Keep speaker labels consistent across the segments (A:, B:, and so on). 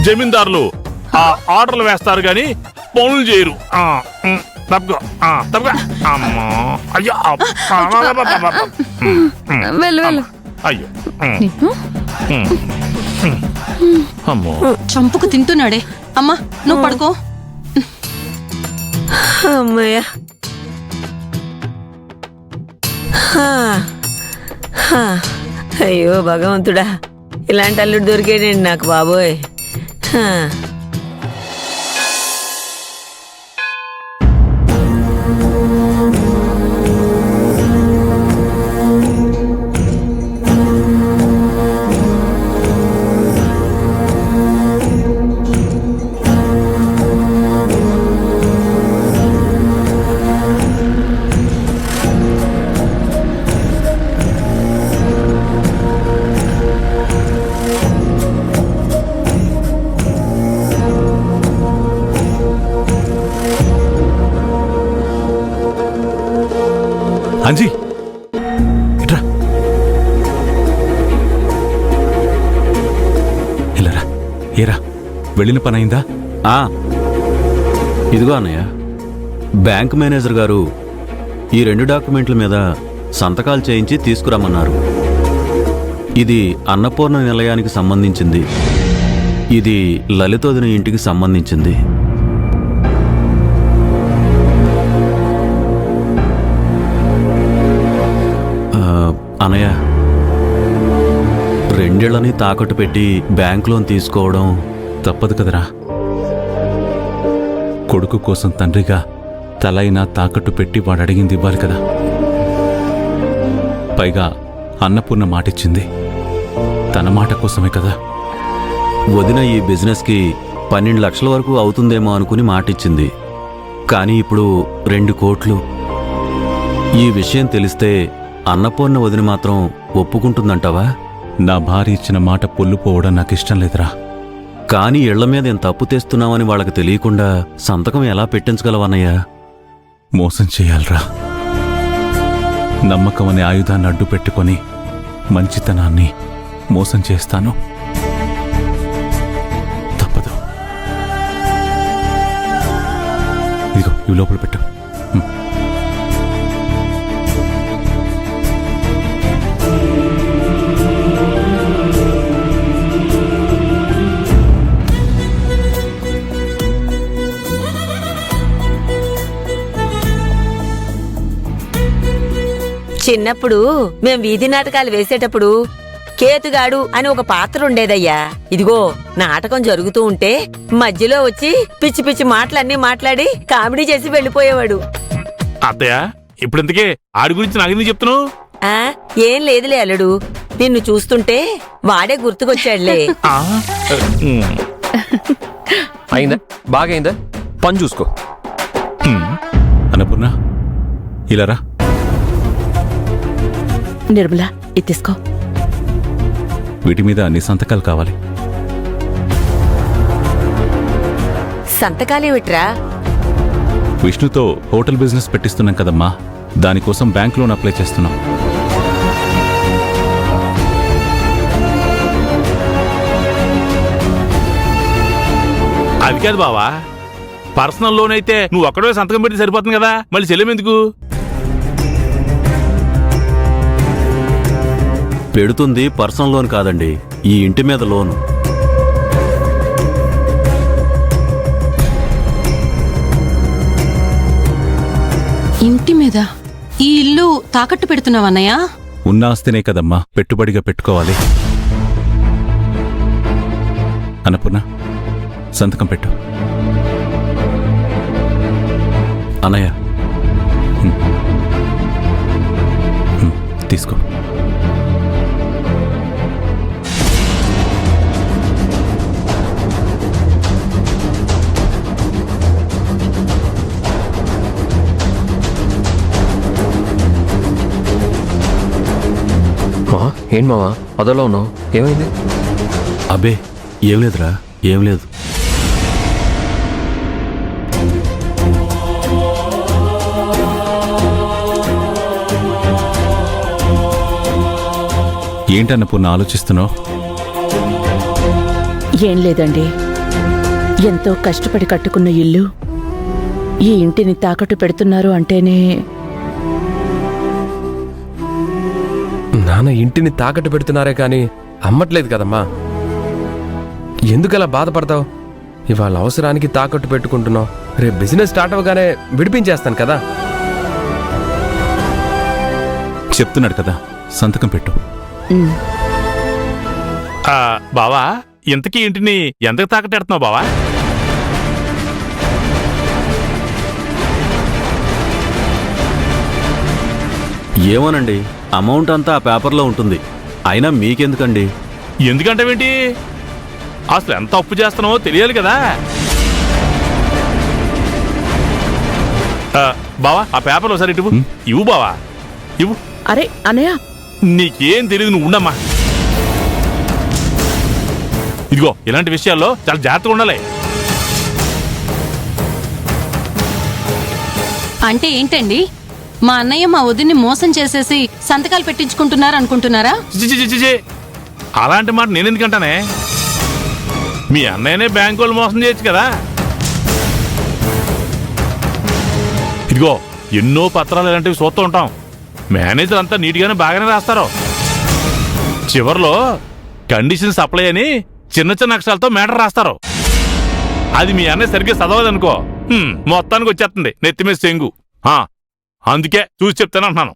A: జమీందారులు ఆర్డర్లు వేస్తారు గాని పనులు చేయరు. తప్పుకో తప్పుకో. అమ్మా అయ్యో అయ్యో అమ్మో
B: చంపుకు తింటున్నాడే. అమ్మా నువ్వు పడుకో.
C: అమ్మయ్యా, అయ్యో భగవంతుడా, ఇలాంటి అల్లుడు దొరికేడండి నాకు బాబోయ్.
D: అంజీ ఇట్రా, ఇలారా. ఏరా వెళ్ళిన పని అయిందా?
E: ఇదిగో అన్నయ్య, బ్యాంక్ మేనేజర్ గారు ఈ 2 డాక్యుమెంట్ల మీద సంతకాలు చేయించి తీసుకురమ్మన్నారు. ఇది అన్నపూర్ణ నిలయానికి సంబంధించింది, ఇది లలితోదిన ఇంటికి సంబంధించింది. అన్నయ్య, 2 ఏళ్లని తాకట్టు పెట్టి బ్యాంక్ లోన్ తీసుకోవడం
D: తప్పదు కదరా. కొడుకు కోసం తండ్రిగా తలైనా తాకట్టు పెట్టి వాడు అడిగింది ఇవ్వాలి కదా. పైగా అన్నపూర్ణ మాటిచ్చింది, తన మాట కోసమే కదా.
E: వదిన ఈ బిజినెస్కి 12 లక్షల వరకు అవుతుందేమో అనుకుని మాటిచ్చింది. కానీ ఇప్పుడు 2 కోట్లు. ఈ విషయం తెలిస్తే అన్నపూర్ణ వదిన మాత్రం ఒప్పుకుంటుందంటావా?
D: నా భార్య ఇచ్చిన మాట పొల్లుపోవడం నాకు ఇష్టం లేదురా.
E: కానీ ఇళ్ల మీద ఎంత అప్పు తెస్తున్నామని వాళ్ళకి తెలియకుండా సంతకం ఎలా పెట్టించగలవన్నయ్యా?
D: మోసం చేయాలరా. నమ్మకం అనే ఆయుధాన్ని అడ్డు పెట్టుకొని మంచితనాన్ని మోసం చేస్తాను. తప్పదు. ఇదిగో ఇవి లోపల పెట్టు.
C: చిన్నప్పుడు మేం వీధి నాటకాలు వేసేటప్పుడు కేతుగాడు అని ఒక పాత్ర ఉండేదయ్యా. ఇదిగో నాటకం జరుగుతూ ఉంటే మధ్యలో వచ్చి పిచ్చి పిచ్చి మాటలన్నీ మాట్లాడి కామెడీ చేసి వెళ్ళిపోయేవాడు.
A: అత్తయ్య, ఇప్పుడు ఇంతకీ ఆడి గురించి నాకెందుకు చెప్తున్నావు?
C: ఏం లేదులే అల్లుడు, నిన్ను చూస్తుంటే వాడే గుర్తుకొచ్చాడులే.
F: అయిందా? బాగైందా? పని చూసుకో.
D: అన్నపూర్ణ ఇలారా.
B: నిర్మలా ఇది తీసుకో.
D: వీటి మీద అన్ని సంతకాలు కావాలి.
C: సంతకాలేమిట్రా?
D: విష్ణుతో హోటల్ బిజినెస్ పెట్టిస్తున్నాం కదమ్మా, దానికోసం బ్యాంక్ లోన్ అప్లై చేస్తున్నాం.
A: అది కాదు బావా, పర్సనల్ లోన్ అయితే నువ్వు ఒక్కడే సంతకం పెట్టి సరిపోతుంది కదా, మళ్ళీ చెల్లెమెందుకు?
E: పెడుతుంది పర్సనల్ లోన్ కాదండి, ఈ ఇంటి మీద లోను.
B: ఇంటి మీద? ఈ ఇల్లు తాకట్టు పెడుతున్నావన్నయ్యా?
D: ఉన్న ఆస్తినే కదమ్మా పెట్టుబడిగా పెట్టుకోవాలి. అన్నపూర్ణ సంతకం పెట్టు.
E: అన్నయ్య
D: తీసుకో.
F: ఏంటి మావా అదోలా ఉన్నావు, ఏమైంది?
E: అబ్బే ఏం లేదురా, ఏం లేదు.
D: ఏంటన్నపూర్ణ ఆలోచిస్తున్నావు?
B: ఏం లేదండి.
G: ఎంతో కష్టపడి కట్టుకున్న ఇల్లు ఈ ఇంటిని తాకట్టు పెడుతున్నారు అంటేనే
F: నాన్న ఇంటిని తాకట్టు పెడుతున్నారే కానీ అమ్మట్లేదు కదమ్మా. ఎందుకలా బాధపడతావు? ఇవాళ అవసరానికి తాకట్టు పెట్టుకుంటున్నావు, రేపు బిజినెస్ స్టార్ట్ అవ్వగానే విడిపించేస్తాను కదా.
D: చెప్తున్నాడు కదా, సంతకం పెట్టు.
A: బావా ఇంతకీ ఇంటిని ఎంతకు తాకట్టెడుతున్నావు బావా?
E: ఏమోనండి, అమౌంట్ అంతా ఆ పేపర్లో ఉంటుంది. అయినా మీకెందుకండి?
A: ఎందుకంటావేంటి? అసలు ఎంత అప్పు చేస్తున్నావో తెలియాలి కదా. బావా ఆ పేపర్లో ఒకసారి ఇటు ఇవ్వు బావా, ఇవ్వు.
G: అరే అనయ్య,
A: నీకేం తెలియదు, నువ్వు ఉండమ్మా. ఇదిగో ఇలాంటి విషయాల్లో చాలా జాగ్రత్తగా ఉండాలి.
B: అంటే ఏంటండి, మా అన్నయ్య మా వదిన్ని మోసం చేసేసి సంతకాలు పెట్టించుకుంటున్నారు అనుకుంటున్నారా?
A: చి, చి, చి, చి, చి. అలాంటి మాట నేనెందుకంటానే? మీ అన్నయ్యనే బ్యాంకు వాళ్ళు మోసం చేయొచ్చు కదా. ఇదిగో ఎన్నో పత్రాలు ఇలాంటివి చూస్తూ ఉంటాం. మేనేజర్ అంతా నీట్గానే బాగానే రాస్తారు. చివర్లో కండిషన్స్ అప్లై అని చిన్న చిన్న అక్షరాలతో మ్యాటర్ రాస్తారు. అది మీ అన్నయ్య సరిగ్గా చదవదనుకో, మొత్తానికి వచ్చేస్తుంది నెత్తి మీద సెంగు. అందుకే చూసి చెప్తానంటున్నాను.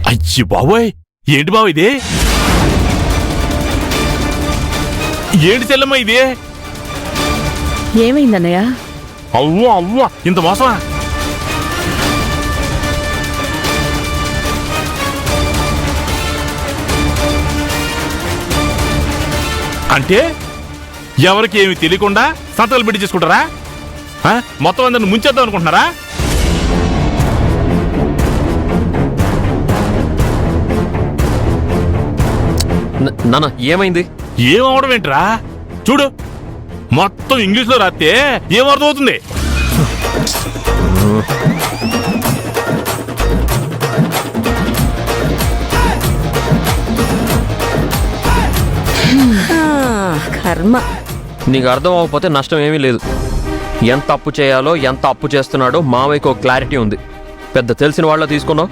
A: అయ్యి బాబోయ్, ఏంటి బాబు ఇది? ఏంటి చెల్లమ్మ ఇది?
G: ఏమైందన్నయ్య?
A: అవ్వా అవ్వా, ఇంత మోసమా? అంటే ఎవరికి ఏమి తెలియకుండా సంతకాలు పెట్టి చేసుకుంటారా? మొత్తం అందరిని ముంచేద్దాం అనుకుంటున్నారా?
F: నాన్న ఏమైంది?
A: ఏమవడం ఏంట్రా? చూడు, మొత్తం ఇంగ్లీష్లో రాస్తే ఏమర్థమవుతుంది?
C: కర్మ.
F: నీకు అర్థం అవ్వకపోతే నష్టం ఏమీ లేదు. ఎంత అప్పు చేయాలో, ఎంత అప్పు చేస్తున్నాడో మావయ్యకు ఒక క్లారిటీ ఉంది. పెద్ద తెలిసిన వాళ్ళ తీసుకున్నావు.